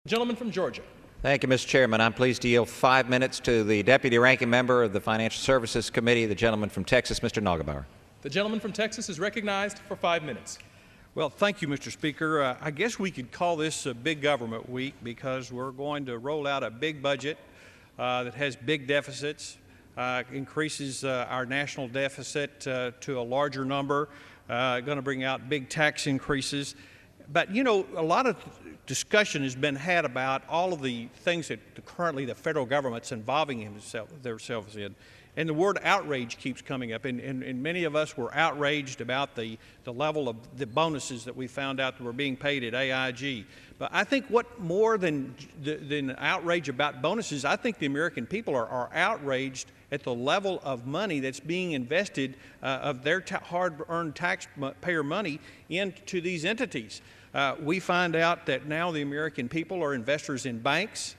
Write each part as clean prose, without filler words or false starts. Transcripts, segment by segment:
Gentleman from Georgia. Thank you, Mr. Chairman. I'm pleased to yield 5 minutes to the Deputy Ranking Member of the Financial Services Committee, the gentleman from Texas, Mr. Neugebauer. The gentleman from Texas is recognized for 5 minutes. Well, thank you, Mr. Speaker. I guess we could call this a big government week because we're going to roll out a big budget that has big deficits, increases our national deficit to a larger number, going to bring out big tax increases. But, you know, a lot of discussion has been had about all of the things that currently the federal government's involving themselves in. And the word outrage keeps coming up, and many of us were outraged about the level of the bonuses that we found out that were being paid at AIG. But I think what more than outrage about bonuses, I think the American people are outraged at the level of money that's being invested of their hard-earned taxpayer money into these entities. We find out that now the American people are investors in banks,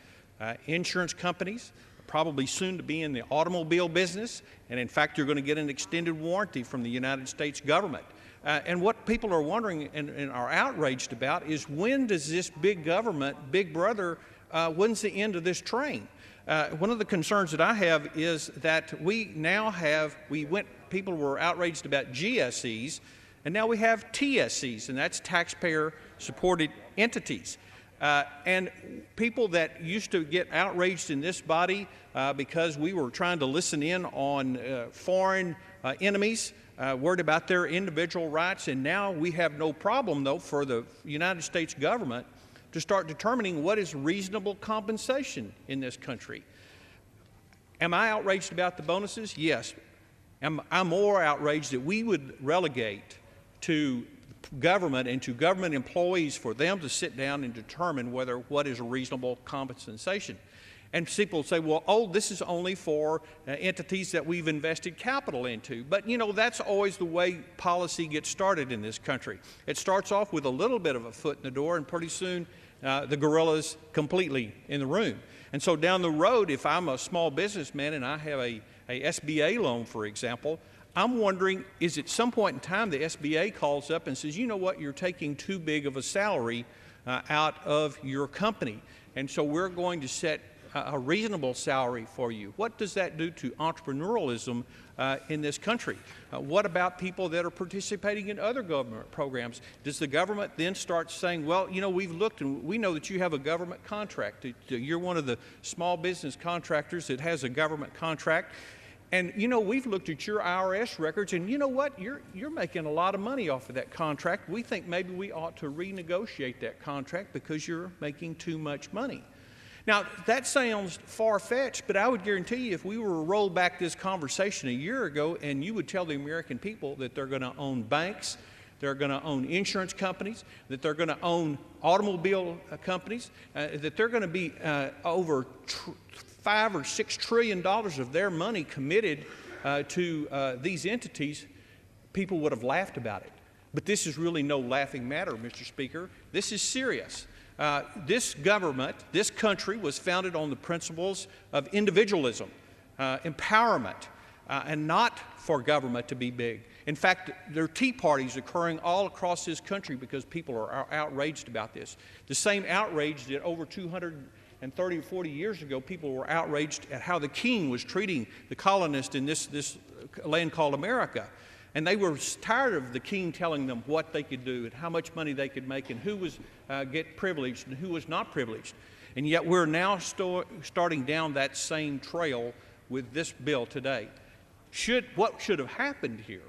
insurance companies, probably soon to be in the automobile business, and in fact you're going to get an extended warranty from the United States government. And what people are wondering and are outraged about is, when does this big government, big brother, when's the end of this train? One of the concerns that I have is that we now have, people were outraged about GSEs, and now we have TSCs, and that's taxpayer-supported entities. And people that used to get outraged in this body because we were trying to listen in on foreign enemies, worried about their individual rights, and now we have no problem, though, for the United States government to start determining what is reasonable compensation in this country. Am I outraged about the bonuses? Yes. I'm more outraged that we would relegate to government and to government employees for them to sit down and determine what is a reasonable compensation. And people say, well, oh, this is only for entities that we've invested capital into. But, you know, that's always the way policy gets started in this country. It starts off with a little bit of a foot in the door, and pretty soon the gorilla's completely in the room. And so down the road, if I'm a small businessman and I have a SBA loan, for example, I'm wondering, is at some point in time the SBA calls up and says, you know what, you're taking too big of a salary out of your company, and so we're going to set a reasonable salary for you. What does that do to entrepreneurialism in this country? What about people that are participating in other government programs? Does the government then start saying, well, you know, we've looked and we know that you have a government contract. You're one of the small business contractors that has a government contract. And, you know, we've looked at your IRS records, and you know what? You're making a lot of money off of that contract. We think maybe we ought to renegotiate that contract because you're making too much money. Now, that sounds far-fetched, but I would guarantee you, if we were to roll back this conversation a year ago and you would tell the American people that they're going to own banks, they're going to own insurance companies, that they're going to own automobile companies, that they're going to be over $5 or $6 trillion of their money committed to these entities, people would have laughed about it. But this is really no laughing matter, Mr. Speaker. This is serious. This government, this country, was founded on the principles of individualism, empowerment, and not for government to be big. In fact, there are tea parties occurring all across this country because people are outraged about this. The same outrage that over 230 or 40 years ago, people were outraged at how the king was treating the colonists in this land called America. And they were tired of the king telling them what they could do and how much money they could make and who was get privileged and who was not privileged. And yet we're now starting down that same trail with this bill today. What should have happened here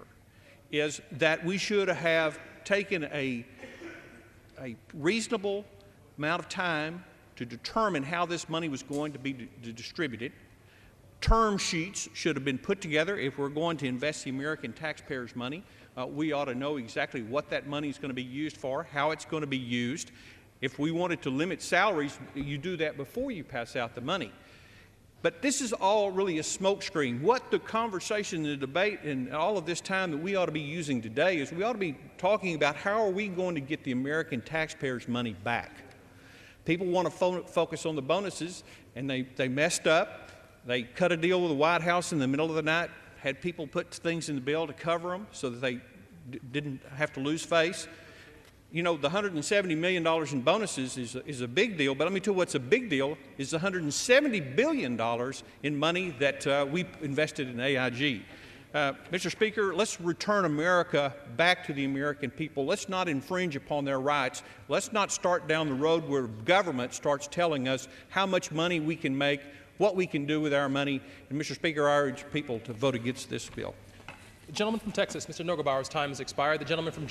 is that we should have taken a reasonable amount of time to determine how this money was going to be distributed. Term sheets should have been put together. If we're going to invest the American taxpayers' money, we ought to know exactly what that money is going to be used for, how it's going to be used. If we wanted to limit salaries, you do that before you pass out the money. But this is all really a smokescreen. What the conversation, the debate, and all of this time that we ought to be using today is we ought to be talking about how are we going to get the American taxpayers' money back. People want to focus on the bonuses, and they messed up. They cut a deal with the White House in the middle of the night, had people put things in the bill to cover them so that they didn't have to lose face. You know, the $170 million in bonuses is a big deal, but let me tell you what's a big deal is the $170 billion in money that we invested in AIG. Mr. Speaker, let's return America back to the American people. Let's not infringe upon their rights. Let's not start down the road where government starts telling us how much money we can make, what we can do with our money. And, Mr. Speaker, I urge people to vote against this bill. The gentleman from Texas, Mr. Neugebauer's time has expired. The gentleman from